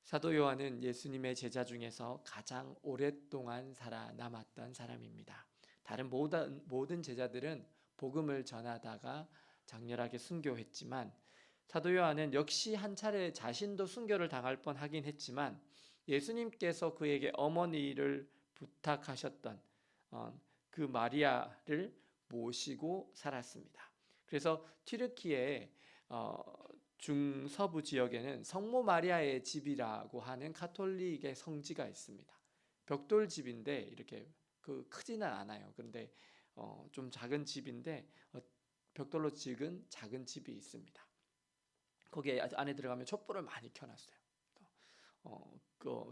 사도 요한은 예수님의 제자 중에서 가장 오랫동안 살아남았던 사람입니다. 다른 모든 제자들은 복음을 전하다가 장렬하게 순교했지만 사도 요한은 역시 한 차례 자신도 순교를 당할 뻔하긴 했지만 예수님께서 그에게 어머니를 부탁하셨던 그 마리아를 모시고 살았습니다. 그래서 튀르키예 중서부 지역에는 성모 마리아의 집이라고 하는 가톨릭의 성지가 있습니다. 벽돌 집인데 이렇게 크지는 않아요. 그런데 좀 작은 집인데 벽돌로 지은 작은 집이 있습니다. 거기에 안에 들어가면 촛불을 많이 켜놨어요.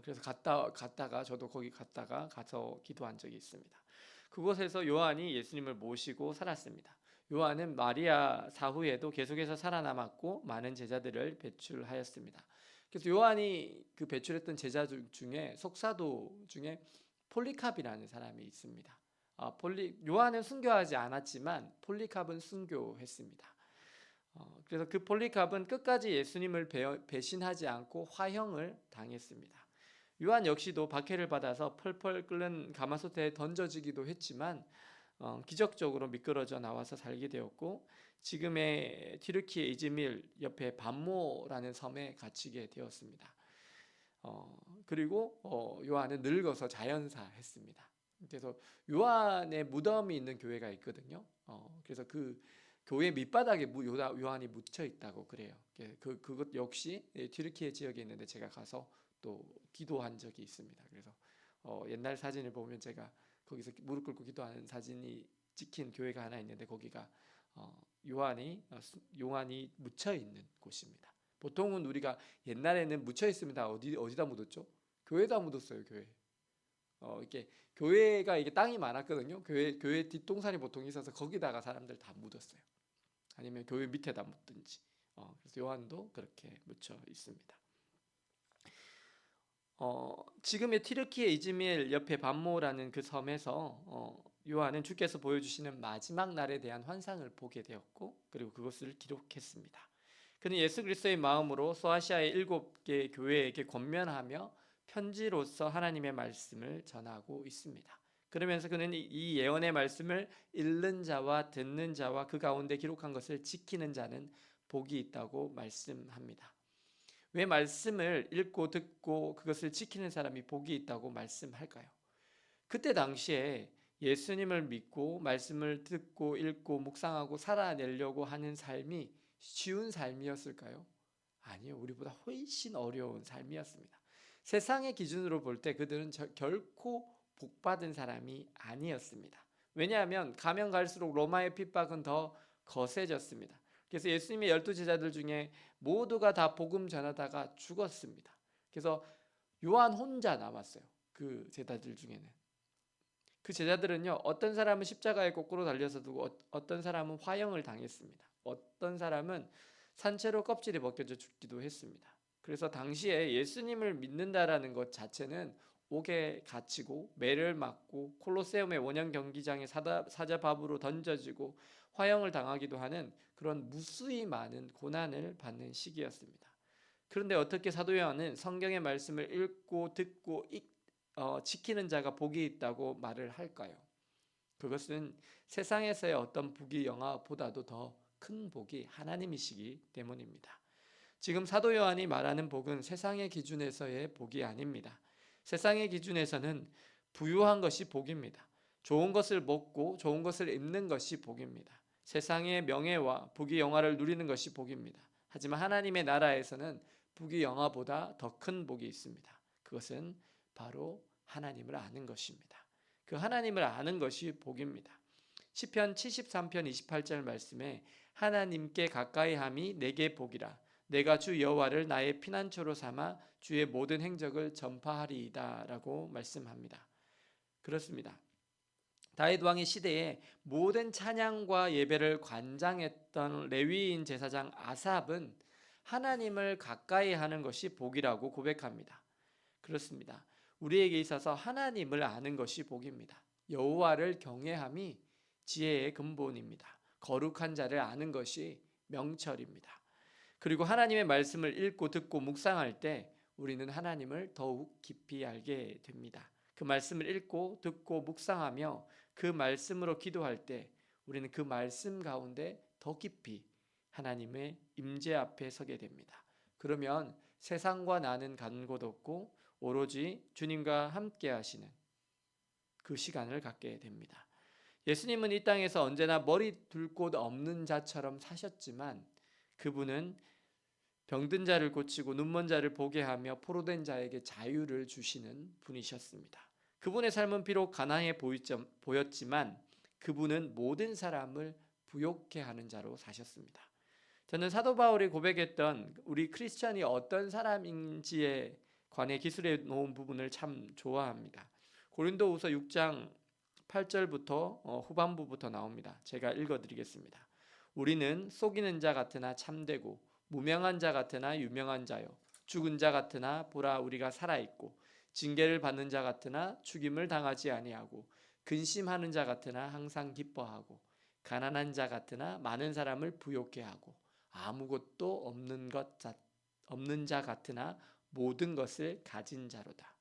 그래서 갔다가 저도 거기 가서 기도한 적이 있습니다. 그곳에서 요한이 예수님을 모시고 살았습니다. 요한은 마리아 사후에도 계속해서 살아남았고 많은 제자들을 배출하였습니다. 그래서 요한이 그 배출했던 제자 중에 속사도 중에 폴리캅이라는 사람이 있습니다. 요한은 순교하지 않았지만 폴리캅은 순교했습니다. 그래서 그 폴리캅은 끝까지 예수님을 배신하지 않고 화형을 당했습니다. 요한 역시도 박해를 받아서 펄펄 끓는 가마솥에 던져지기도 했지만 기적적으로 미끄러져 나와서 살게 되었고 지금의 튀르키예 이즈밀 옆에 반모라는 섬에 갇히게 되었습니다. 그리고 요한은 늙어서 자연사했습니다. 그래서 요한의 무덤이 있는 교회가 있거든요. 그래서 그 교회 밑바닥에 요한이 묻혀 있다고 그래요. 그것 역시 튀르키예 지역에 있는데 제가 가서 또 기도한 적이 있습니다. 그래서 옛날 사진을 보면 제가 거기서 무릎 꿇고 기도하는 사진이 찍힌 교회가 하나 있는데 거기가 요한이 묻혀 있는 곳입니다. 보통은 우리가 옛날에는 묻혀 있습니다. 어디다 묻었죠? 교회에다 묻었어요. 교회. 이렇게 교회가 이게 땅이 많았거든요. 교회 뒷동산이 보통 있어서 거기다가 사람들 다 묻었어요. 아니면 교회 밑에다 묻든지. 그래서 요한도 그렇게 묻혀 있습니다. 지금의 튀르키예 이즈밀 옆에 반모라는 그 섬에서 요한은 주께서 보여주시는 마지막 날에 대한 환상을 보게 되었고 그리고 그것을 기록했습니다. 그는 예수 그리스도의 마음으로 소아시아의 7개 교회에게 권면하며 편지로서 하나님의 말씀을 전하고 있습니다. 그러면서 그는 이 예언의 말씀을 읽는 자와 듣는 자와 그 가운데 기록한 것을 지키는 자는 복이 있다고 말씀합니다. 왜 말씀을 읽고 듣고 그것을 지키는 사람이 복이 있다고 말씀할까요? 그때 당시에 예수님을 믿고 말씀을 듣고 읽고 묵상하고 살아내려고 하는 삶이 쉬운 삶이었을까요? 아니요. 우리보다 훨씬 어려운 삶이었습니다. 세상의 기준으로 볼 때 그들은 결코 복받은 사람이 아니었습니다. 왜냐하면 가면 갈수록 로마의 핍박은 더 거세졌습니다. 그래서 예수님의 12제자들 중에 모두가 다 복음 전하다가 죽었습니다. 그래서 요한 혼자 남았어요. 그 제자들 중에는. 그 제자들은요, 어떤 사람은 십자가에 거꾸로 달려서 두고 어떤 사람은 화형을 당했습니다. 어떤 사람은 산채로 껍질이 벗겨져 죽기도 했습니다. 그래서 당시에 예수님을 믿는다라는 것 자체는 옥에 갇히고 매를 맞고 콜로세움의 원형 경기장에 사자밥으로 던져지고 화형을 당하기도 하는 그런 무수히 많은 고난을 받는 시기였습니다. 그런데 어떻게 사도 요한은 성경의 말씀을 읽고 듣고 지키는 자가 복이 있다고 말을 할까요? 그것은 세상에서의 어떤 부귀 영화보다도 더 큰 복이 하나님이시기 때문입니다. 지금 사도 요한이 말하는 복은 세상의 기준에서의 복이 아닙니다. 세상의 기준에서는 부유한 것이 복입니다. 좋은 것을 먹고 좋은 것을 입는 것이 복입니다. 세상의 명예와 부귀 영화를 누리는 것이 복입니다. 하지만 하나님의 나라에서는 부귀 영화보다 더 큰 복이 있습니다. 그것은 바로 하나님을 아는 것입니다. 그 하나님을 아는 것이 복입니다. 시편 73편 28절 말씀에 하나님께 가까이함이 내게 복이라 내가 주 여호와를 나의 피난처로 삼아 주의 모든 행적을 전파하리이다 라고 말씀합니다. 그렇습니다. 다윗 왕의 시대에 모든 찬양과 예배를 관장했던 레위인 제사장 아삽은 하나님을 가까이 하는 것이 복이라고 고백합니다. 그렇습니다. 우리에게 있어서 하나님을 아는 것이 복입니다. 여호와를 경외함이 지혜의 근본입니다. 거룩한 자를 아는 것이 명철입니다. 그리고 하나님의 말씀을 읽고 듣고 묵상할 때 우리는 하나님을 더욱 깊이 알게 됩니다. 그 말씀을 읽고 듣고 묵상하며 그 말씀으로 기도할 때 우리는 그 말씀 가운데 더 깊이 하나님의 임재 앞에 서게 됩니다. 그러면 세상과 나는 간 곳 없고 오로지 주님과 함께 하시는 그 시간을 갖게 됩니다. 예수님은 이 땅에서 언제나 머리 둘 곳 없는 자처럼 사셨지만 그분은 병든 자를 고치고 눈먼 자를 보게 하며 포로된 자에게 자유를 주시는 분이셨습니다. 그분의 삶은 비록 가난해 보였지만 그분은 모든 사람을 부욕해 하는 자로 사셨습니다. 저는 사도 바울이 고백했던 우리 크리스천이 어떤 사람인지에 관해 기술해 놓은 부분을 참 좋아합니다. 고린도후서 6장 8절부터 후반부부터 나옵니다. 제가 읽어드리겠습니다. 우리는 속이는 자 같으나 참되고 무명한 자 같으나 유명한 자요 죽은 자 같으나 보라 우리가 살아있고 징계를 받는 자 같으나 죽임을 당하지 아니하고 근심하는 자 같으나 항상 기뻐하고 가난한 자 같으나 많은 사람을 부욕해 하고 아무것도 없는 자 같으나 모든 것을 가진 자로다.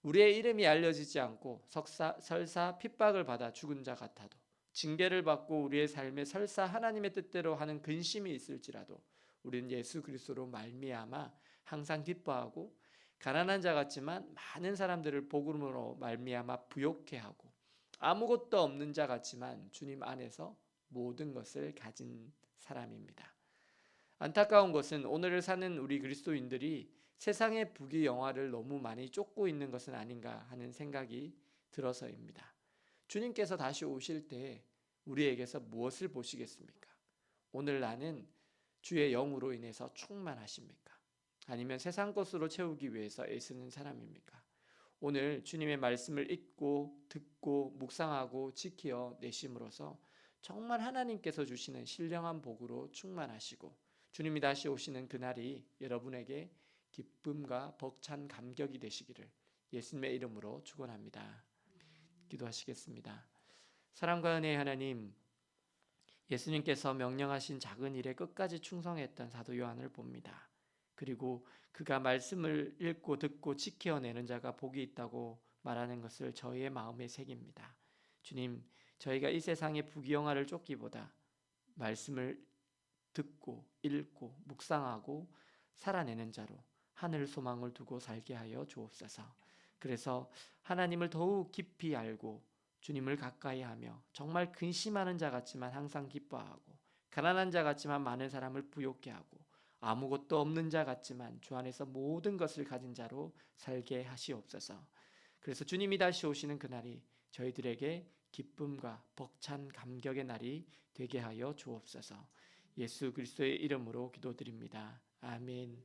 우리의 이름이 알려지지 않고 설사 핍박을 받아 죽은 자 같아도 징계를 받고 우리의 삶에 설사 하나님의 뜻대로 하는 근심이 있을지라도 우리는 예수 그리스도로 말미암아 항상 기뻐하고 가난한 자 같지만 많은 사람들을 복음으로 말미암아 부욕해 하고 아무것도 없는 자 같지만 주님 안에서 모든 것을 가진 사람입니다. 안타까운 것은 오늘을 사는 우리 그리스도인들이 세상의 부귀영화를 너무 많이 쫓고 있는 것은 아닌가 하는 생각이 들어서입니다. 주님께서 다시 오실 때 우리에게서 무엇을 보시겠습니까? 오늘 나는 주의 영으로 인해서 충만하십니까? 아니면 세상 것으로 채우기 위해서 애쓰는 사람입니까? 오늘 주님의 말씀을 읽고 듣고 묵상하고 지켜 내심으로써 정말 하나님께서 주시는 신령한 복으로 충만하시고 주님이 다시 오시는 그날이 여러분에게 기쁨과 벅찬 감격이 되시기를 예수님의 이름으로 축원합니다. 기도하시겠습니다. 사랑과 은혜의 하나님, 예수님께서 명령하신 작은 일에 끝까지 충성했던 사도 요한을 봅니다. 그리고 그가 말씀을 읽고 듣고 지켜내는 자가 복이 있다고 말하는 것을 저희의 마음에 새깁니다. 주님, 저희가 이 세상의 부귀영화를 쫓기보다 말씀을 듣고 읽고 묵상하고 살아내는 자로 하늘 소망을 두고 살게 하여 주옵소서. 그래서 하나님을 더욱 깊이 알고 주님을 가까이 하며 정말 근심하는 자 같지만 항상 기뻐하고 가난한 자 같지만 많은 사람을 부욕해 하고 아무것도 없는 자 같지만 주 안에서 모든 것을 가진 자로 살게 하시옵소서. 그래서 주님이 다시 오시는 그날이 저희들에게 기쁨과 벅찬 감격의 날이 되게 하여 주옵소서. 예수 그리스도의 이름으로 기도드립니다. 아멘.